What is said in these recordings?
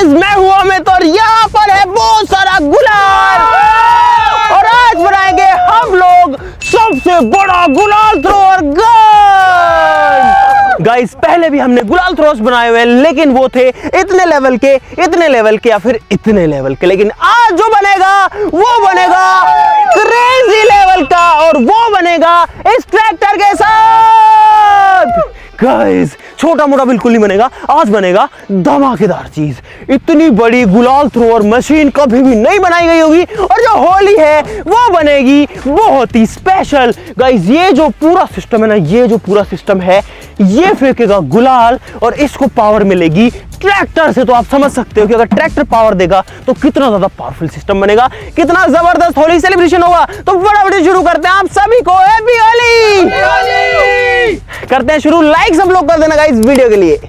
Guys मैं हूं अमित और यहाँ पर है बहुत सारा गुलाल और आज बनाएंगे हम लोग सबसे बड़ा गुलाल थ्रोअर गन। गाइस पहले भी हमने गुलाल थ्रोअर्स बनाए हुए हैं लेकिन वो थे इतने लेवल के या फिर इतने लेवल के, लेकिन आज जो बनेगा वो बनेगा क्रेजी लेवल का और वो बनेगा इस ट्रैक्टर के साथ। गाइस छोटा मोटा बिल्कुल नहीं बनेगा, आज बनेगा धमाकेदार चीज। इतनी बड़ी गुलाल थ्रोअर मशीन कभी भी नहीं बनाई गई होगी और जो होली है वो बनेगी बहुत ही स्पेशल। गाइस ये जो पूरा सिस्टम है ना, ये जो पूरा सिस्टम है ये फेंकेगा गुलाल और इसको पावर मिलेगी ट्रैक्टर से। तो आप समझ सकते हो कि अगर ट्रैक्टर पावर देगा तो कितना ज्यादा पावरफुल सिस्टम बनेगा, कितना जबरदस्त होली सेलिब्रेशन होगा। तो फटाफट शुरू करते हैं। आप सभी को हैप्पी होली करते हैं शुरू। लाइक सब लोग कर देना गाइस वीडियो के लिए।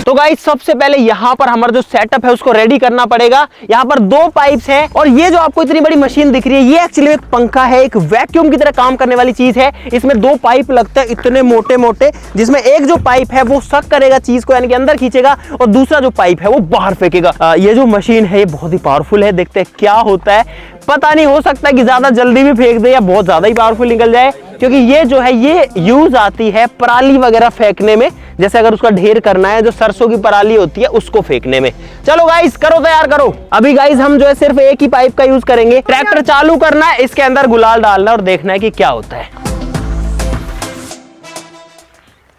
तो गाइस सबसे पहले यहाँ पर हमारा जो सेटअप है उसको रेडी करना पड़ेगा। यहाँ पर दो पाइप्स हैं और ये जो आपको इतनी बड़ी मशीन दिख रही है ये एक्चुअली एक पंखा है, एक वैक्यूम की तरह काम करने वाली चीज है। इसमें दो पाइप लगते हैं इतने मोटे मोटे, जिसमें एक जो पाइप है वो सक करेगा चीज को यानी कि अंदर खींचेगा और दूसरा जो पाइप है वो बाहर फेंकेगा। ये जो मशीन है ये बहुत ही पावरफुल है, देखते हैं क्या होता है। पता नहीं, हो सकता है कि ज्यादा जल्दी भी फेंक दे या बहुत ज्यादा ही पावरफुल निकल जाए, क्योंकि ये जो है ये यूज आती है पराली वगैरह फेंकने में, जैसे अगर उसका ढेर करना है, जो सरसों की पराली होती है उसको फेंकने में। चलो गाइस करो तैयार करो। अभी गाइस हम जो है सिर्फ एक ही पाइप का यूज करेंगे। ट्रैक्टर चालू करना है, इसके अंदर गुलाल डालना और देखना है कि क्या होता है।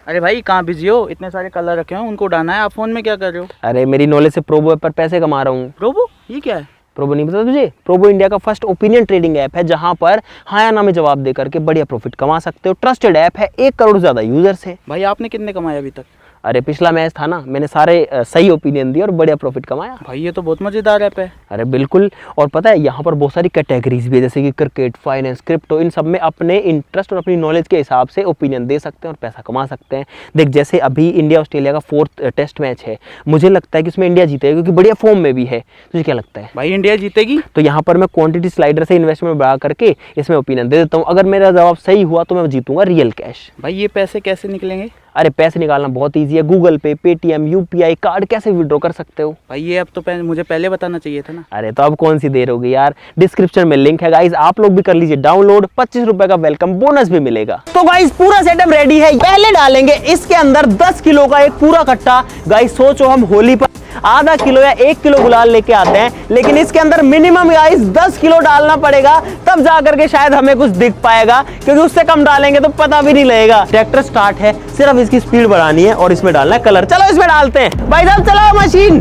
अरे भाई कहाँ बिजी हो? इतने सारे कलर रखे हैं उनको उड़ाना है, आप फोन में क्या कर रहे हो? अरे मेरी नॉलेज से प्रोबो पर पैसे कमा रहा हूँ। प्रोबो ये क्या है? प्रोबो नहीं पता तुझे? प्रोबो इंडिया का फर्स्ट ओपिनियन ट्रेडिंग ऐप है जहां पर हाँ या ना में जवाब दे करके बढ़िया प्रॉफिट कमा सकते हो। ट्रस्टेड ऐप है, 1 करोड़ से ज्यादा यूजर्स है। भाई आपने कितने कमाए अभी तक? अरे पिछला मैच था ना, मैंने सारे सही ओपिनियन दिए और बढ़िया प्रॉफिट कमाया। भाई ये तो बहुत मजेदार ऐप है। अरे बिल्कुल, और पता है यहाँ पर बहुत सारी कैटेगरीज भी है, जैसे कि क्रिकेट, फाइनेंस, क्रिप्टो, इन सब में अपने इंटरेस्ट और अपनी नॉलेज के हिसाब से ओपिनियन दे सकते हैं और पैसा कमा सकते हैं। देख जैसे अभी इंडिया ऑस्ट्रेलिया का 4th टेस्ट मैच है, मुझे लगता है कि उसमें इंडिया जीतेगा क्योंकि बढ़िया फॉर्म में भी है। तुझे क्या लगता है? भाई इंडिया जीतेगी। तो यहाँ पर मैं क्वांटिटी स्लाइडर से इन्वेस्टमेंट बढ़ा करके इसमें ओपिनियन दे देता हूँ। अगर मेरा जवाब सही हुआ तो मैं जीतूंगा रियल कैश। भाई ये पैसे कैसे निकलेंगे? अरे पैसे निकालना बहुत इजी है, गूगल पे, पेटीएम, यूपीआई कार्ड कैसे विड्रॉ कर सकते हो। भाई ये अब तो मुझे पहले बताना चाहिए था ना। अरे तो अब कौन सी देर होगी यार, डिस्क्रिप्शन में लिंक है गाइस, आप लोग भी कर लीजिए डाउनलोड। 25 रुपए का वेलकम बोनस भी मिलेगा। तो गाइस पूरा सेटअप रेडी है। पहले डालेंगे इसके अंदर 10 किलो का एक पूरा कट्टा। गाइस सोचो हम होली पर आधा किलो या 1 किलो गुलाल लेके आते हैं, लेकिन इसके अंदर मिनिमम गाइस 10 किलो डालना पड़ेगा, तब जाकर के शायद हमें कुछ दिख पाएगा, क्योंकि उससे कम डालेंगे तो पता भी नहीं लगेगा। ट्रैक्टर स्टार्ट है, सिर्फ इसकी स्पीड बढ़ानी है और इसमें डालना है कलर। चलो इसमें डालते हैं। भाई साहब चलाओ मशीन,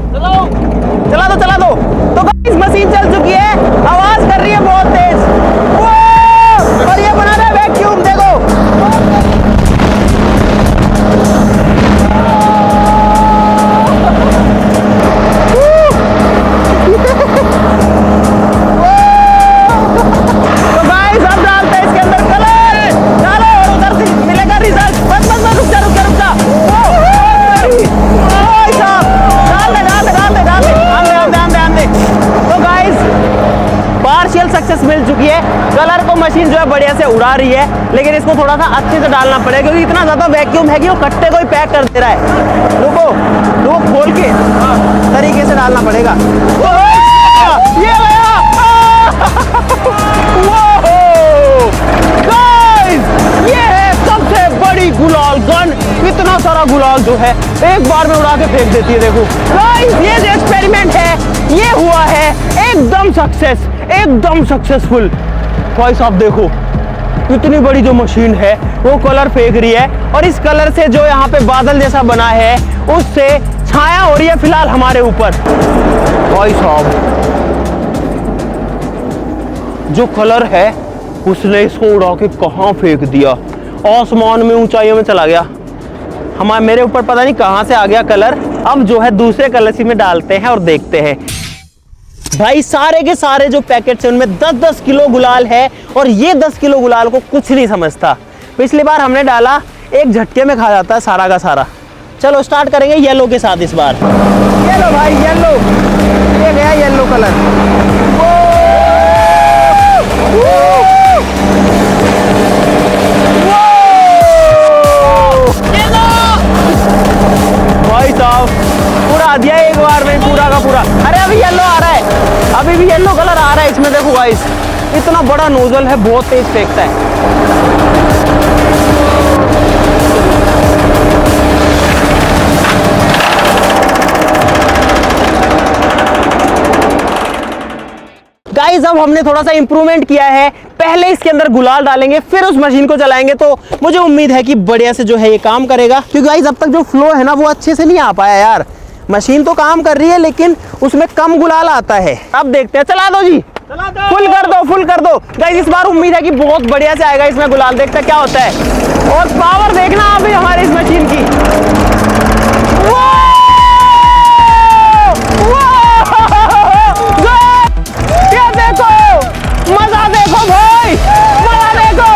चला दो। तो गाइस मशीन चल चुकी है, आवाज कर रही है बहुत तेज और ये बना रहा है वैक्यूम। देखो सक्सेस मिल चुकी है। कलर को मशीन जो है बढ़िया से उड़ा रही है, लेकिन इसको थोड़ा सा अच्छे से डालना पड़ेगा क्योंकि इतना ज्यादा वैक्यूम है कि वो कट्टे को ही पैक कर दे रहा है। रुको खोल के तरीके से डालना पड़ेगा। ये ये है सबसे बड़ी गुलाल गन। इतना सारा गुलाल जो है एक बार में उड़ा के फेंक देती है। देखो गाइस ये जो एक्सपेरिमेंट है ये हुआ है एकदम सक्सेस, एकदम सक्सेसफुल। भाई साहब देखो इतनी बड़ी जो मशीन है वो कलर फेंक रही है और इस कलर से जो यहाँ पे बादल जैसा बना है उससे छाया हो रही है फिलहाल हमारे ऊपर। भाई साहब जो कलर है उसने इसको उड़ा के कहाँ फेंक दिया, आसमान में ऊंचाइयों में चला गया। मेरे ऊपर पता नहीं कहाँ से आ गया कलर। अब जो है दूसरे कलर सी में डालते हैं और देखते हैं। भाई सारे के सारे जो पैकेट्स हैं उनमें 10-10 किलो गुलाल है और ये 10 किलो गुलाल को कुछ नहीं समझता। पिछली बार हमने डाला एक झटके में खा जाता है सारा का सारा। चलो स्टार्ट करेंगे येलो के साथ इस बार। येलो भाई येलो, ये गया येलो कलर। वो इसमें देखो गाइस, इतना बड़ा नोजल है, बहुत तेज फेंकता है। गाइस अब हमने थोड़ा सा इंप्रूवमेंट किया है, पहले इसके अंदर गुलाल डालेंगे फिर उस मशीन को चलाएंगे, तो मुझे उम्मीद है कि बढ़िया से जो है ये काम करेगा। क्योंकि गाइस अब तक जो फ्लो है ना वो अच्छे से नहीं आ पाया यार। मशीन तो काम कर रही है लेकिन उसमें कम गुलाल आता है। अब देखते हैं, चला दो जी, फुल कर दो, फुल कर दो गाइस। इस बार उम्मीद है कि बहुत बढ़िया से आएगा इसमें गुलाल, देखते हैं क्या होता है। और पावर देखना अभी हमारी इस मशीन की, मजा देखो भाई, मजा देखो,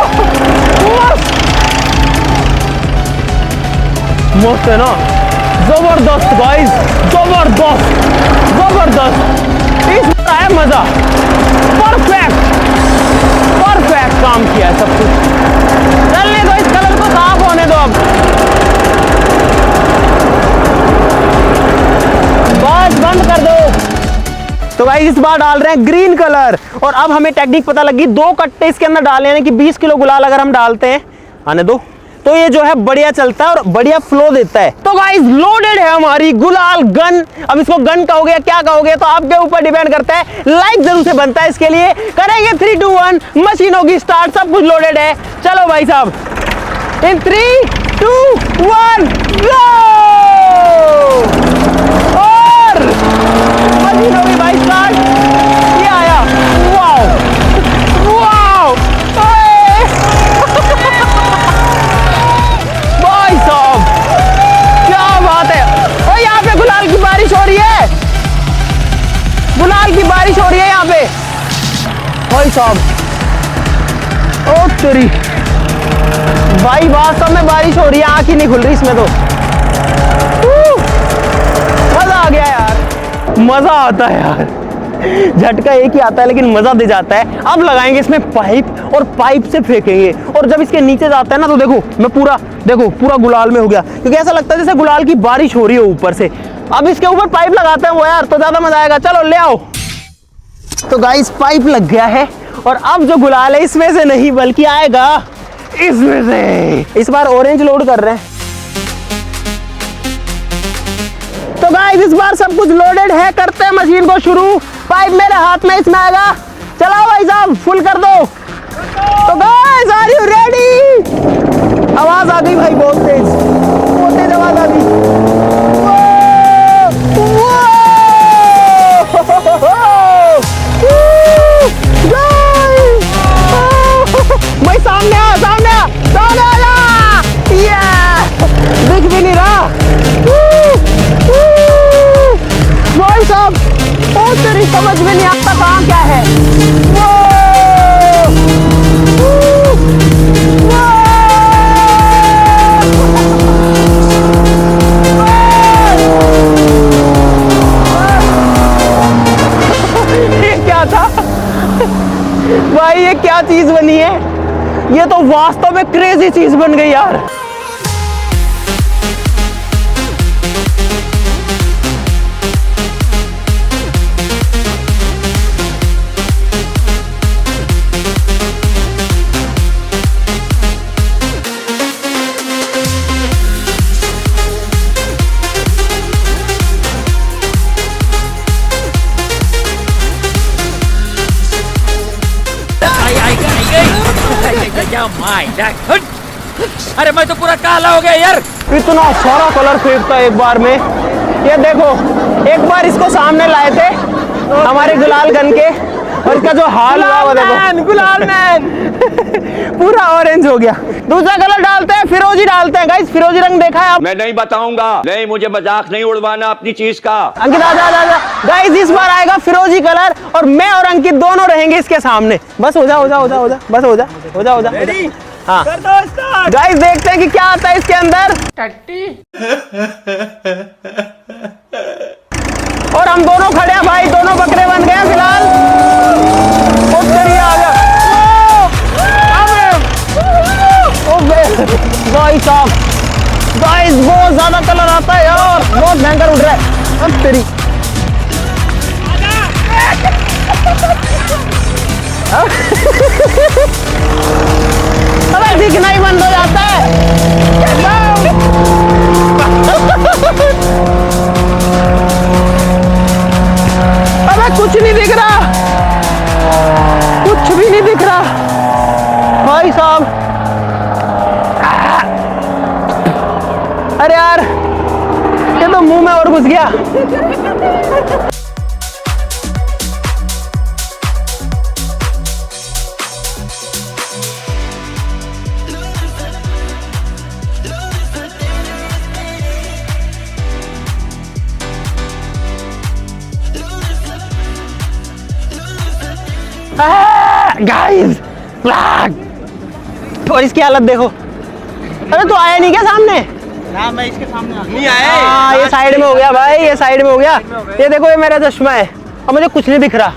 मस्त है ना, जबरदस्त गाइस, जबरदस्त जबरदस्त, इसमें है मजा, परफेक्ट परफेक्ट काम किया है सब कुछ। चलने दो, इस कलर को साफ होने दो, अब बस बंद कर दो। तो भाई इस बार डाल रहे हैं ग्रीन कलर, और अब हमें टेक्निक पता लगी, 2 कट्टे इसके अंदर डालने, यानी कि 20 किलो गुलाल अगर हम डालते हैं, आने दो, तो ये जो है बढ़िया चलता है और बढ़िया फ्लो देता है। तो गाइस लोडेड है हमारी गुलाल गन। अब इसको गन कहोगे क्या कहोगे तो आपके ऊपर डिपेंड करता है, लाइक जरूर से बनता है इसके लिए। करेंगे 3, 2, 1, मशीन होगी स्टार्ट, सब कुछ लोडेड है। चलो भाई साहब, इन 3, 2, 1 गो, और मशीन होगी भाई स्टार्ट। ये आया, वाओ वाओ, भाई साहब क्या बात है। और यहाँ पे गुलाल की बारिश हो रही है, गुलाल की बारिश हो रही है यहाँ पे भाई साहब। ओ तेरी भाई, वास्तव में बारिश हो रही है, आंख ही नहीं खुल रही इसमें तो। मजा आ गया यार, मजा आता है यार, झटका एक ही आता है लेकिन मजा दे जाता है। अब लगाएंगे इसमें पाइप, और पाइप से फेंकेंगे, और जब इसके नीचे जाता है ना तो देखो मैं पूरा, देखो पूरा गुलाल में हो गया, क्योंकि ऐसा लगता है जैसे गुलाल की बारिश हो रही है ऊपर से। अब इसके ऊपर पाइप लगाते हैं वो यार, तो ज्यादा मजा आएगा। चलो ले आओ। तो गाइस पाइप लग गया है, और अब जो गुलाल है इसमें से नहीं बल्कि आएगा इसमें से। इस बार ऑरेंज लोड कर रहे हैं। तो गाइस इस बार सब कुछ लोडेड है, करते हैं मशीन को शुरू। पाइप मेरे हाथ में इसमें आएगा, चलाओ भाई साहब, फुल कर दो। तो गाइस आर यू रेडी? आवाज आ गई भाई, बहुत तेज आवाज आ गई। भाई सामने आ, सामने आ, सामने आ जा, ये दिख भी नहीं रहा भाई साहब। ओ तेरी, समझ में नहीं आता कहाँ क्या है। ये क्या था भाई, ये क्या चीज बनी है, ये तो वास्तव में क्रेजी चीज बन गई यार। अरे मैं तो पूरा काला हो गया यार। इतना सारा कलर फेंकता है एक बार में। ये देखो, एक बार इसको सामने लाए थे हमारे गुलाल गन के, और इसका जो हाल हुआ वो देखो, गुलाल मैन पूरा ऑरेंज हो गया। दूसरा कलर डालते हैं, फिरोजी डालते हैं गाइस। फिरोजी रंग देखा है आप? मैं नहीं बताऊंगा, नहीं, मुझे मजाक नहीं उड़वाना अपनी चीज का। अंकित आजा आजा गाइस, इस बार आएगा फिरोजी कलर, और मैं और अंकित दोनों रहेंगे इसके सामने। बस हो जा, हो जा, हो जा, हो जा, बस हो जा, हो जा, हो जा। हाँ गाइस, देखते हैं कि क्या आता है इसके अंदर। और हम दोनों खड़े हैं भाई, दोनों बकरे बन गए हैं फिलहाल। आ गया भाई साहब। गाइस बहुत ज्यादा कलर आता है यार, बहुत भयंकर उठ रहा है। अब तेरी अबे दिखना ही बंद हो जाता है। अबे कुछ नहीं दिख रहा, कुछ भी नहीं दिख रहा भाई साहब। अरे यार ये तो मुंह में और घुस गया। गाइस और इसकी हालत देखो। अरे तो आया नहीं क्या सामने? ना मैं इसके सामने नहीं आए। हाँ ये साइड में हो गया भाई, ये साइड में हो गया। ये देखो ये मेरा चश्मा है और मुझे कुछ नहीं दिख रहा।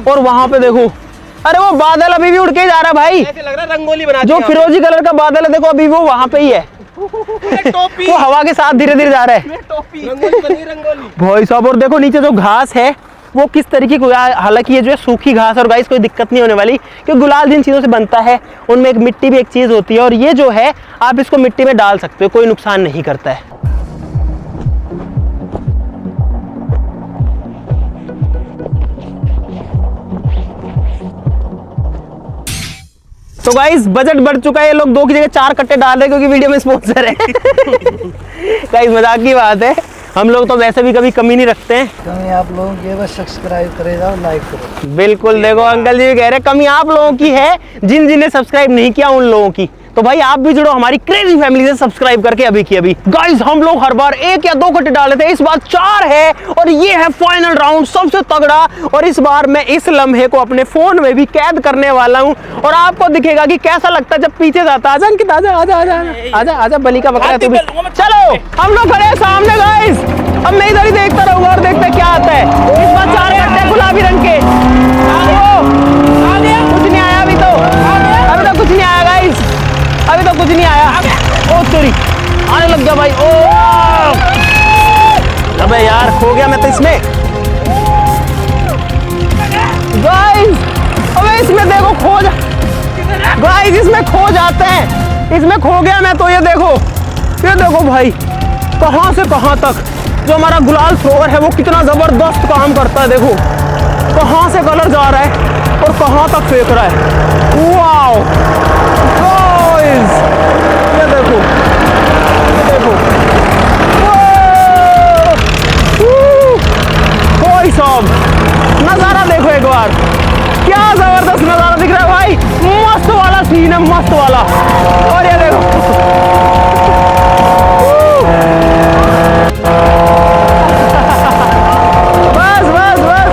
और वहां पे देखो, अरे वो बादल अभी भी उड़ के जा रहा है भाई। ऐसे लग रहा है रंगोली बना जो फिरोजी कलर का बादल है देखो अभी वो वहां पे ही है। टोपी वो हवा के साथ धीरे धीरे जा रहा है टोपी रंगोली बनी रंगोली। भाई साहब। और देखो नीचे जो घास है वो किस तरीके की, हालांकि ये जो है सूखी घास, और गाइस कोई दिक्कत नहीं होने वाली क्योंकि गुलाल जिन चीज़ों से बनता है उनमें एक मिट्टी भी एक चीज़ होती है, और ये जो है आप इसको मिट्टी में डाल सकते हो, कोई नुकसान नहीं करता है। तो गाइस बजट बढ़ चुका है, ये लोग 2 की जगह 4 कट्टे डाल रहे हैं क्योंकि वीडियो में स्पॉन्सर है। गाइस मजाक की बात है, हम लोग तो वैसे भी कभी कमी नहीं रखते हैं। कमी आप लोगों की है, बस सब्सक्राइब करे जाओ, लाइक करो। बिल्कुल देखो अंकल जी भी कह रहे हैं कमी आप लोगों की है, जिन जिन्हें सब्सक्राइब नहीं किया उन लोगों की। तो भाई आप भी जुड़ो हमारी क्रेजी फैमिली से सब्सक्राइब करके अभी की अभी। गाइस हम लोग हर बार 1 या 2 कट्टे डाल लेते हैं, इस बार 4 है और ये है फाइनल राउंड सबसे तगड़ा। और इस बार मैं इस लम्हे को अपने फोन में भी कैद करने वाला हूँ और आपको दिखेगा कि कैसा लगता है जब पीछे जाता है। आजा अंकित आजा आजा आजा आजा आजा, बली का बकरा तू भी। चलो हम लोग खड़े हैं सामने गाइस, अब मैं इधर ही देखता रहूंगा और देखते क्या आता है। इस बार 4 कट्टे गुलाबी रंग के। कुछ नहीं आया अभी तो, अभी तो कुछ नहीं आया गाइस, अभी तो कुछ नहीं आया। ओ सॉरी आने लग गया भाई। ओ अबे यार खो गया मैं तो इसमें गाइस। अबे इसमें देखो खो जा गाइस, इसमें खो जाते हैं, इसमें खो गया मैं तो। ये देखो भाई कहां से कहां तक जो हमारा गुलाल थ्रोवर है वो कितना जबरदस्त काम करता है। देखो कहां से कलर जा रहा है और कहां तक फेंक रहा है। वाओ गाइस ये देखो भाई साहब नजारा देखो एक बार, क्या जबरदस्त नजारा दिख रहा है भाई। मस्त वाला सीन है, मस्त वाला। और ये देखो बस बस बस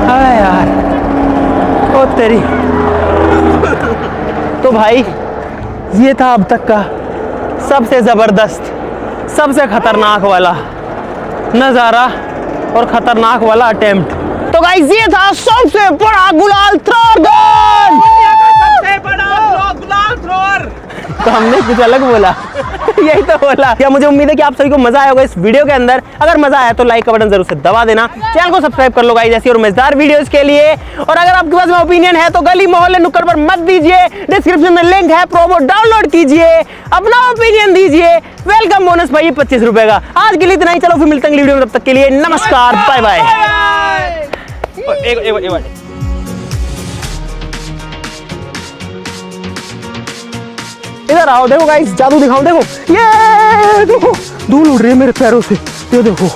हाँ यार ओ तेरी। तो भाई ये था अब तक का सबसे जबरदस्त, सबसे खतरनाक वाला नजारा और खतरनाक वाला अटेम्प्ट। तो गाइस ये था सबसे बड़ा गुलाल थ्रोअर गन। सबसे बड़ा गुलाल थ्रोअर। तो हमने कुछ अलग बोला। यही तो बोला। क्या मुझे उम्मीद है कि आप सभी को मजा आया होगा इस वीडियो के अंदर। अगर मजा आया तो लाइक का बटन जरूर से दबा देना, चैनल को सब्सक्राइब कर लो गाइस ऐसी और मजेदार वीडियोस के लिए। और अगर आपके पास में ओपिनियन है तो गली मोहल्ले नुक्कड़ पर मत दीजिए, डिस्क्रिप्शन में लिंक है, प्रोमो डाउनलोड कीजिए, अपना ओपिनियन दीजिए। वेलकम बोनस भाई 25 रुपए का। आज के लिए इतना ही, चलो फिर मिलते हैं अगली वीडियो में, तब तक के लिए नमस्कार, बाय बाय। इधर आओ, देखो गाइस जादू दिखाऊं, देखो ये देखो धूल उड़ रही है मेरे पैरों से, ये देखो।